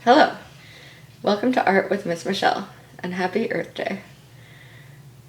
Hello, welcome to Art with Miss Michelle, and happy Earth Day.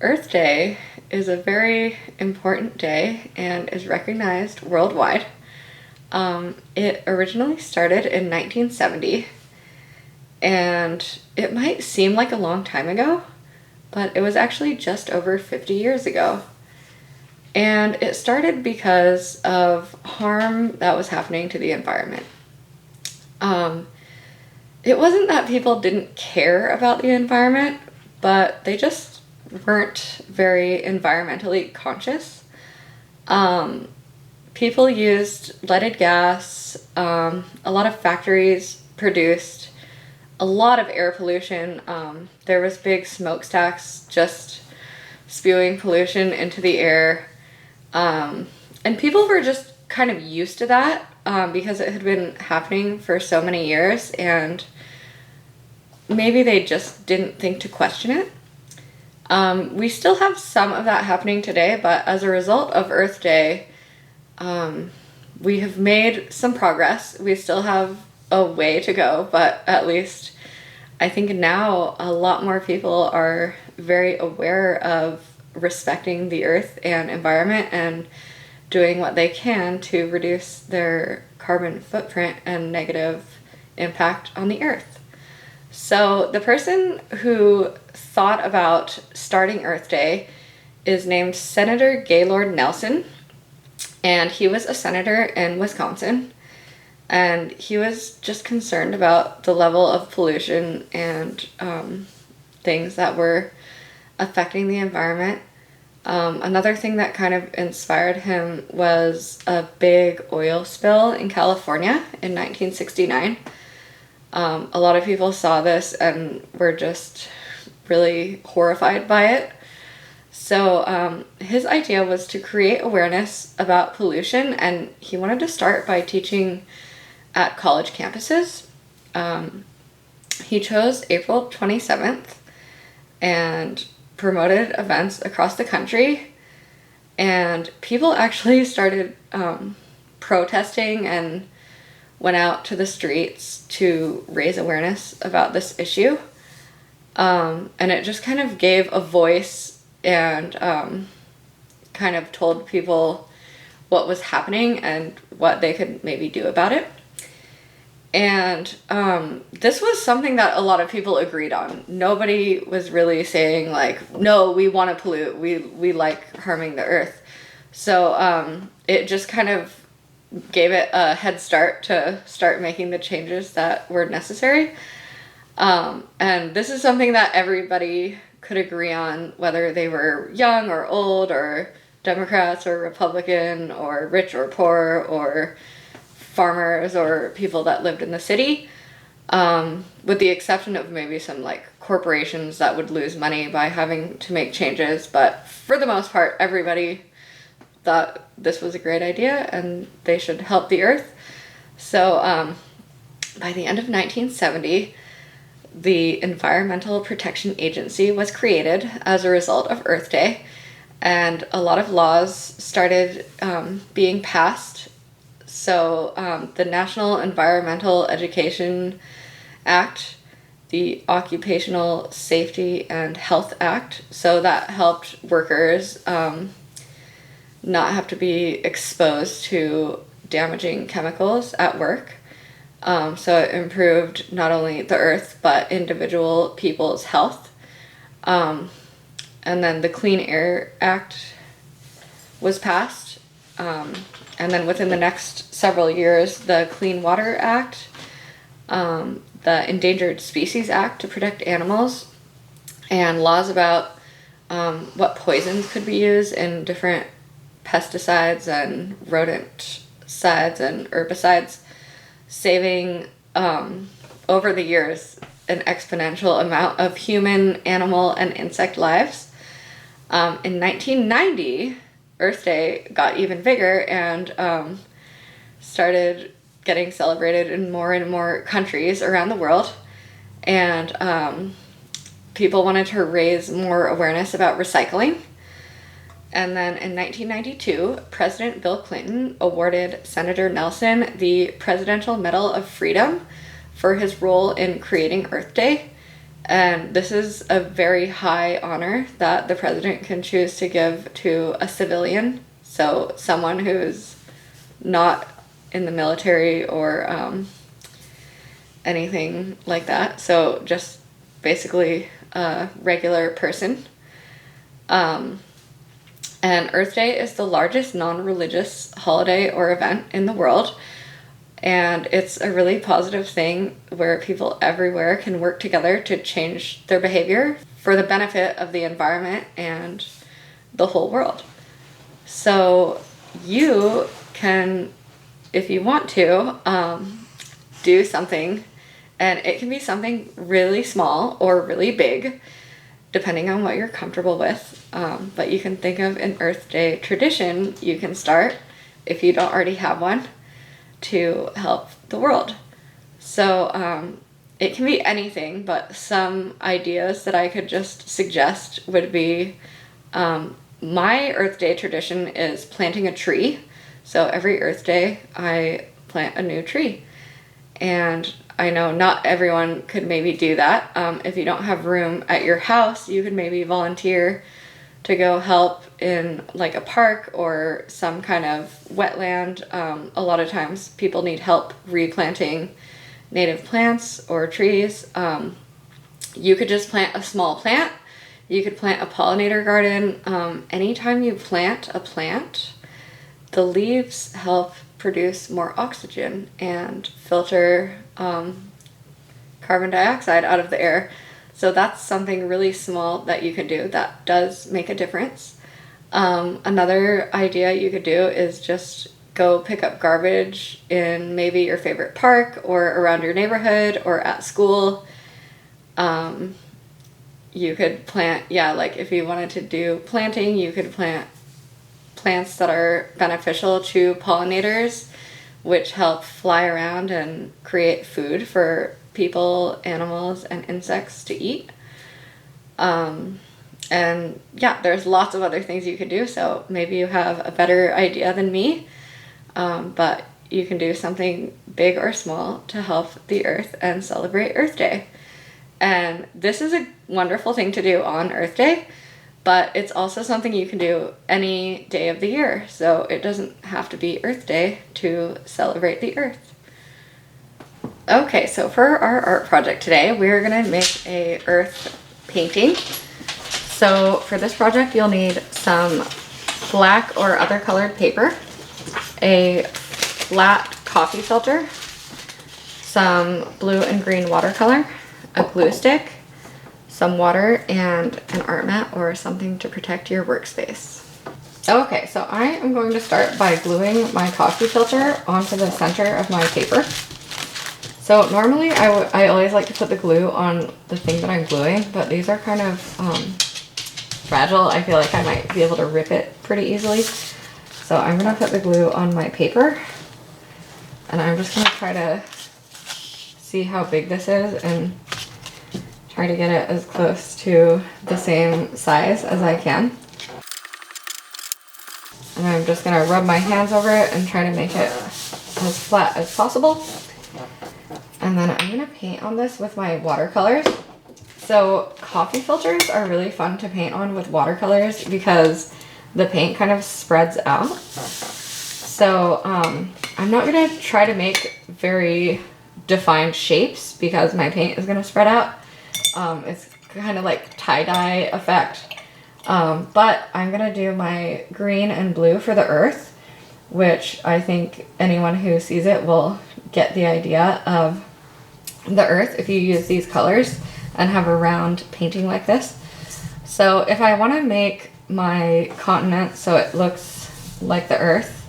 Earth Day is a very important day and is recognized worldwide. It originally started in 1970, and it might seem like a long time ago, but it was actually just over 50 years ago. And it started because of harm that was happening to the environment. It wasn't that people didn't care about the environment, but they just weren't very environmentally conscious. People used leaded gas, a lot of factories produced a lot of air pollution. There was big smokestacks just spewing pollution into the air. And people were just kind of used to that because it had been happening for so many years, and maybe they just didn't think to question it. We still have some of that happening today, but as a result of Earth Day, we have made some progress. We still have a way to go, but at least I think now a lot more people are very aware of respecting the earth and environment and doing what they can to reduce their carbon footprint and negative impact on the earth. So the person who thought about starting Earth Day is named Senator Gaylord Nelson, and he was a senator in Wisconsin, and he was just concerned about the level of pollution and things that were affecting the environment. Another thing that kind of inspired him was a big oil spill in California in 1969. A lot of people saw this and were just really horrified by it. So his idea was to create awareness about pollution, and he wanted to start by teaching at college campuses. He chose April 27th and promoted events across the country, and people actually started protesting and went out to the streets to raise awareness about this issue. And it just kind of gave a voice and kind of told people what was happening and what they could maybe do about it. And this was something that a lot of people agreed on. Nobody was really saying like, no, we want to pollute. We like harming the earth. So it just kind of gave it a head start to start making the changes that were necessary. And this is something that everybody could agree on, whether they were young or old or Democrats or Republican or rich or poor or farmers or people that lived in the city, with the exception of maybe some like corporations that would lose money by having to make changes. But for the most part, everybody thought this was a great idea and they should help the earth. So by the end of 1970, the Environmental Protection Agency was created as a result of Earth Day, and a lot of laws started being passed. So the National Environmental Education Act, the Occupational Safety and Health Act, so that helped workers not have to be exposed to damaging chemicals at work. So it improved not only the earth, but individual people's health. And then the Clean Air Act was passed. And then within the next several years, the Clean Water Act, the Endangered Species Act to protect animals, and laws about what poisons could be used in different pesticides and rodenticides and herbicides, saving over the years an exponential amount of human, animal, and insect lives. In 1990, Earth Day got even bigger and started getting celebrated in more and more countries around the world. And people wanted to raise more awareness about recycling. And then in 1992, President Bill Clinton awarded Senator Nelson the Presidential Medal of Freedom for his role in creating Earth Day. And this is a very high honor that the president can choose to give to a civilian. So someone who's not in the military or anything like that. So just basically a regular person. And Earth Day is the largest non-religious holiday or event in the world. And it's a really positive thing where people everywhere can work together to change their behavior for the benefit of the environment and the whole world. So you can, if you want to, do something, and it can be something really small or really big, depending on what you're comfortable with. But you can think of an Earth Day tradition you can start, if you don't already have one, to help the world. So it can be anything, but some ideas that I could just suggest would be, my Earth Day tradition is planting a tree. So every Earth Day I plant a new tree. And I know not everyone could maybe do that. If you don't have room at your house, you could maybe volunteer to go help in like a park or some kind of wetland. A lot of times people need help replanting native plants or trees. You could just plant a small plant. You could plant a pollinator garden. Anytime you plant a plant, the leaves help produce more oxygen and filter carbon dioxide out of the air. So that's something really small that you can do that does make a difference. Another idea you could do is just go pick up garbage in maybe your favorite park or around your neighborhood or at school. You could plant, like if you wanted to do planting, you could plant plants that are beneficial to pollinators, which help fly around and create food for people, animals, and insects to eat. And there's lots of other things you could do, so maybe you have a better idea than me, but you can do something big or small to help the earth and celebrate Earth Day. And this is a wonderful thing to do on Earth Day, but it's also something you can do any day of the year, so it doesn't have to be Earth Day to celebrate the earth. Okay, so for our art project today, we're gonna make a earth painting. So for this project, you'll need some black or other colored paper, a flat coffee filter, some blue and green watercolor, a glue stick, some water, and an art mat or something to protect your workspace. Okay, so I am going to start by gluing my coffee filter onto the center of my paper. So normally I always like to put the glue on the thing that I'm gluing, but these are kind of fragile. I feel like I might be able to rip it pretty easily. So I'm gonna put the glue on my paper, and I'm just gonna try to see how big this is and try to get it as close to the same size as I can. And I'm just gonna rub my hands over it and try to make it as flat as possible. And then I'm gonna paint on this with my watercolors. So coffee filters are really fun to paint on with watercolors because the paint kind of spreads out. So I'm not gonna try to make very defined shapes because my paint is gonna spread out. It's kind of like tie-dye effect. But I'm gonna do my green and blue for the earth, which I think anyone who sees it will get the idea of the earth if you use these colors and have a round painting like this. So if I want to make my continent so it looks like the earth,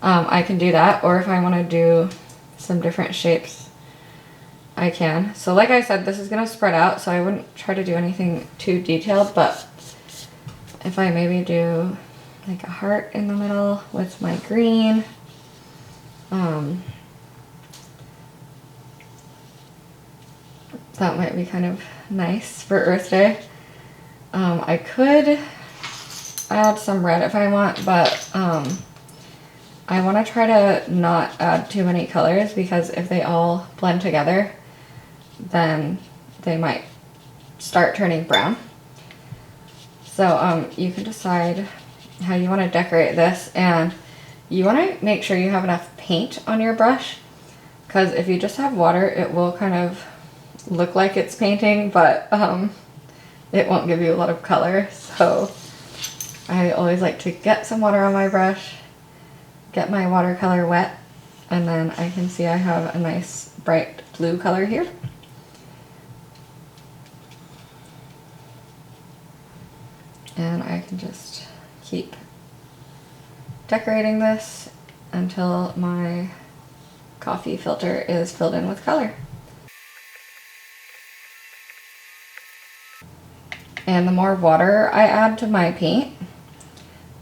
I can do that, or if I want to do some different shapes, I can. So like I said, this is going to spread out, so I wouldn't try to do anything too detailed, but if I maybe do like a heart in the middle with my green, that might be kind of nice for Earth Day. I could add some red if I want, but I want to try to not add too many colors because if they all blend together, then they might start turning brown. So you can decide how you want to decorate this, and you want to make sure you have enough paint on your brush, because if you just have water, it will kind of look like it's painting, but it won't give you a lot of color. So I always like to get some water on my brush, get my watercolor wet, and then I can see I have a nice bright blue color here. And I can just keep decorating this until my coffee filter is filled in with color. And the more water I add to my paint,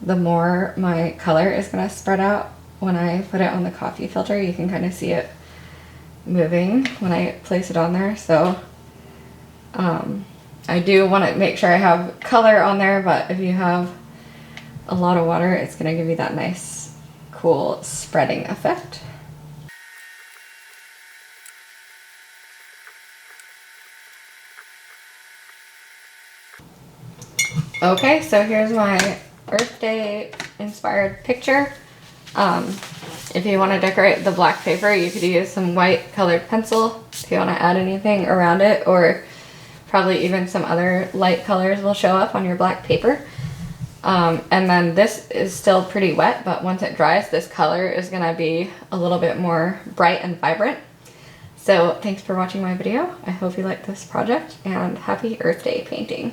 the more my color is going to spread out. When I put it on the coffee filter, you can kind of see it moving when I place it on there. So I do want to make sure I have color on there, but if you have a lot of water, it's going to give you that nice, cool spreading effect. Okay, so here's my Earth Day inspired picture. If you want to decorate the black paper, you could use some white colored pencil if you want to add anything around it, or probably even some other light colors will show up on your black paper. And then this is still pretty wet, but once it dries, this color is going to be a little bit more bright and vibrant. So thanks for watching my video. I hope you liked this project, and happy Earth Day painting.